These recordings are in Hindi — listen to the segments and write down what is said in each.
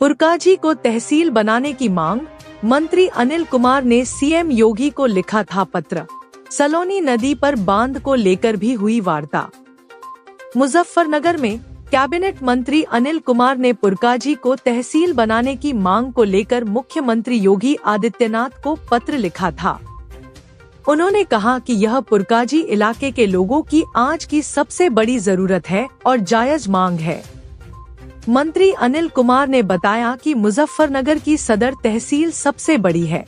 पुरकाजी को तहसील बनाने की मांग, मंत्री अनिल कुमार ने सीएम योगी को लिखा था पत्र। सलोनी नदी पर बांध को लेकर भी हुई वार्ता। मुजफ्फरनगर में कैबिनेट मंत्री अनिल कुमार ने पुरकाजी को तहसील बनाने की मांग को लेकर मुख्यमंत्री योगी आदित्यनाथ को पत्र लिखा था। उन्होंने कहा कि यह पुरकाजी इलाके के लोगों की आज की सबसे बड़ी जरूरत है और जायज मांग है। मंत्री अनिल कुमार ने बताया कि मुजफ्फरनगर की सदर तहसील सबसे बड़ी है,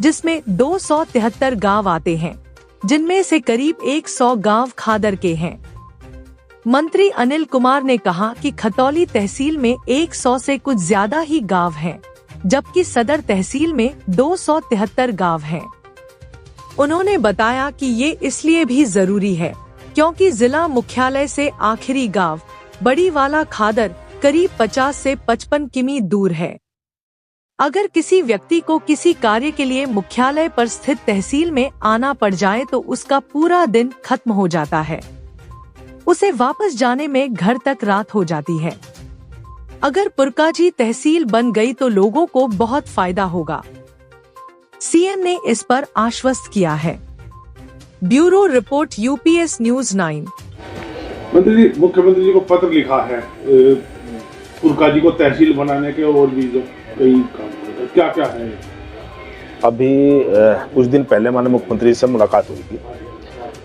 जिसमें 273 गांव आते हैं, जिनमें से करीब 100 गांव खादर के हैं। मंत्री अनिल कुमार ने कहा कि खतौली तहसील में 100 से कुछ ज्यादा ही गांव हैं, जबकि सदर तहसील में 273 गांव हैं। उन्होंने बताया कि ये इसलिए भी जरूरी है क्योंकि जिला मुख्यालय से आखिरी गांव बड़ीवाला खादर करीब 50 से 55 किमी दूर है। अगर किसी व्यक्ति को किसी कार्य के लिए मुख्यालय पर स्थित तहसील में आना पड़ जाए तो उसका पूरा दिन खत्म हो जाता है। उसे वापस जाने में घर तक रात हो जाती है। अगर पुरकाजी तहसील बन गई तो लोगों को बहुत फायदा होगा। सीएम ने इस पर आश्वस्त किया है। Bureau report UPS news 9। मुख्यमंत्री जी को पत्र लिखा है पुरकाजी को तहसील बनाने के, और भी जो कई काम क्या क्या है। अभी कुछ दिन पहले माननीय मुख्यमंत्री से मुलाकात हुई थी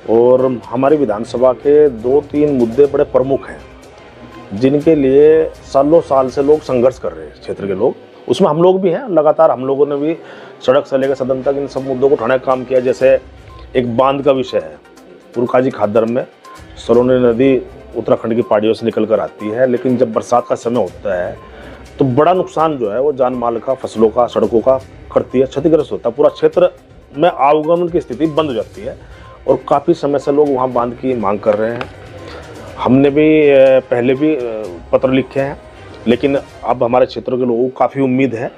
और हमारी विधानसभा के 2-3 मुद्दे बड़े प्रमुख हैं, जिनके लिए सालों साल से लोग संघर्ष कर रहे हैं, क्षेत्र के लोग, उसमें हम लोग भी हैं। लगातार हम लोगों ने भी सड़क से लेकर सदन तक इन सब मुद्दों को उठाने का काम किया। जैसे एक बांध का विषय है, पुरकाजी खादर में सलोनी नदी उत्तराखंड की पहाड़ियों से निकल कर आती है, लेकिन जब बरसात का समय होता है तो बड़ा नुकसान जो है वो जान माल का, फसलों का, सड़कों का करती है, क्षतिग्रस्त होता है। पूरा क्षेत्र में आवागमन की स्थिति बंद हो जाती है और काफ़ी समय से लोग वहाँ बांध की मांग कर रहे हैं। हमने भी पहले भी पत्र लिखे हैं, लेकिन अब हमारे क्षेत्र के लोगों को काफ़ी उम्मीद है।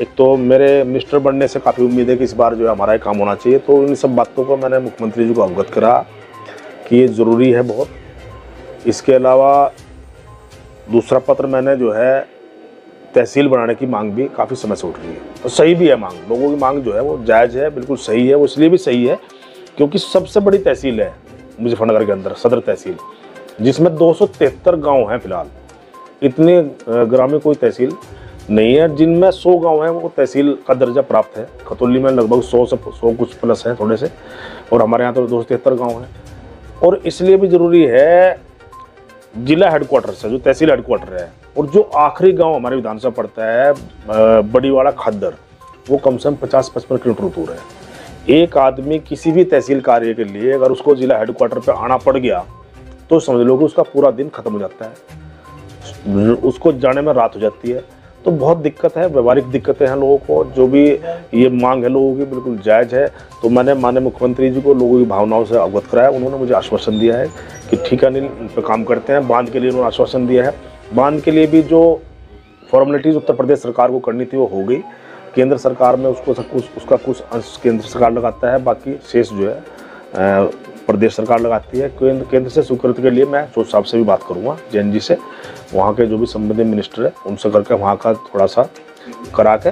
एक तो मेरे मिनिस्टर बनने से काफ़ी उम्मीद है कि इस बार जो है हमारा ये काम होना चाहिए। तो इन सब बातों को मैंने मुख्यमंत्री जी को अवगत करा कि ये ज़रूरी है बहुत। इसके अलावा दूसरा पत्र मैंने जो है तहसील बनाने की मांग भी काफ़ी समय से उठ रही है, तो सही भी है मांग, लोगों की मांग जो है वो जायज़ है, बिल्कुल सही है। वो इसलिए भी सही है क्योंकि सबसे बड़ी तहसील है मुजफ्फरनगर के अंदर सदर तहसील, जिसमें 273 गाँव हैं फिलहाल। इतने ग्रामीण कोई तहसील नहीं है, जिनमें 100 गांव हैं वो तहसील का दर्जा प्राप्त है। खतौली में लगभग 100 कुछ प्लस है थोड़े से, और हमारे यहाँ तो 273 गांव हैं। और इसलिए भी ज़रूरी है जिला हेडक्वार्टर से जो तहसील हेडक्वार्टर है और जो आखिरी गांव हमारे विधानसभा पड़ता है बड़ीवाला खादर, वो कम से कम 50-55 किलोमीटर दूर है। एक आदमी किसी भी तहसील कार्य के लिए अगर उसको जिला हेडक्वार्टर पर आना पड़ गया तो समझ लो कि उसका पूरा दिन खत्म हो जाता है, उसको जाने में रात हो जाती है। तो बहुत दिक्कत है, व्यवहारिक दिक्कतें हैं लोगों को। जो भी ये मांग है लोगों की बिल्कुल जायज़ है। तो मैंने माननीय मुख्यमंत्री जी को लोगों की भावनाओं से अवगत कराया। उन्होंने मुझे आश्वासन दिया है कि ठीक है अनिल, इन पर काम करते हैं। बांध के लिए उन्होंने आश्वासन दिया है। बांध के लिए भी जो फॉर्मेलिटीज़ उत्तर प्रदेश सरकार को करनी थी वो हो गई। केंद्र सरकार में उसका कुछ अंश केंद्र सरकार लगाता है, बाकी शेष जो है प्रदेश सरकार लगाती है। केंद्र से स्वीकृति के लिए मैं चौधरी साहब से भी बात करूंगा, जैन जी से, वहाँ के जो भी संबंधित मिनिस्टर है उनसे करके वहाँ का थोड़ा सा करा के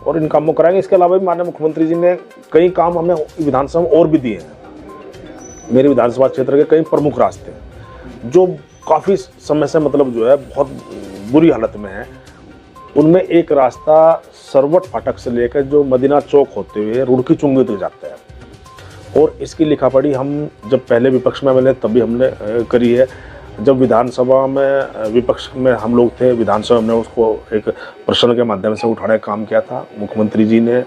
और इन कामों कराएंगे। इसके अलावा भी माननीय मुख्यमंत्री जी ने कई काम हमें विधानसभा में और भी दिए हैं। मेरे विधानसभा क्षेत्र के कई प्रमुख रास्ते हैं जो काफ़ी समय से मतलब जो है बहुत बुरी हालत में है। उनमें एक रास्ता सरवट फाटक से लेकर जो मदीना चौक होते हुए रुड़की चुंगी तक जाता है, और इसकी लिखापढ़ी हम जब पहले विपक्ष में मिले तभी हमने करी है। जब विधानसभा में विपक्ष में हम लोग थे, विधानसभा में उसको एक प्रश्न के माध्यम से उठाने का काम किया था। मुख्यमंत्री जी ने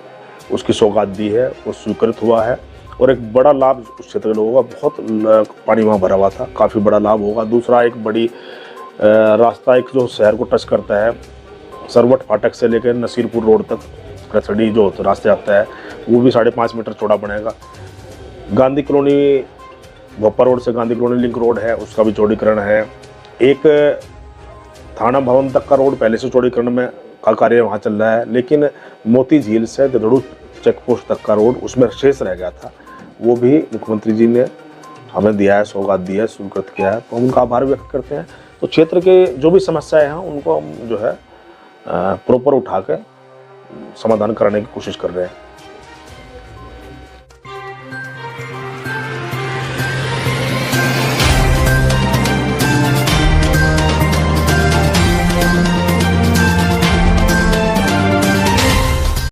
उसकी सौगात दी है, वो स्वीकृत हुआ है और एक बड़ा लाभ उस क्षेत्र के लोगों का, बहुत पानी वहाँ भरा हुआ था, काफ़ी बड़ा लाभ होगा। दूसरा एक बड़ी रास्ता एक जो शहर को टच करता है, सरवट फाटक से लेकर नसीरपुर रोड तक रसड़ी जो रास्ते आता है वो भी 5.5 मीटर चौड़ा बनेगा। गांधी कॉलोनी भोपा रोड से गांधी कॉलोनी लिंक रोड है, उसका भी चौड़ीकरण है। एक थाना भवन तक का रोड पहले से चौड़ीकरण में का कार्य वहाँ चल रहा है, लेकिन मोती झील से दड़ू चेक पोस्ट तक का रोड उसमें शेष रह गया था, वो भी मुख्यमंत्री जी ने हमें दिया है, सौगात दी है, स्वीकृत किया है, तो हम उनका आभार व्यक्त करते हैं। तो क्षेत्र के जो भी समस्याएं हैं उनको हम जो है प्रॉपर उठा के समाधान कराने की कोशिश कर रहे हैं।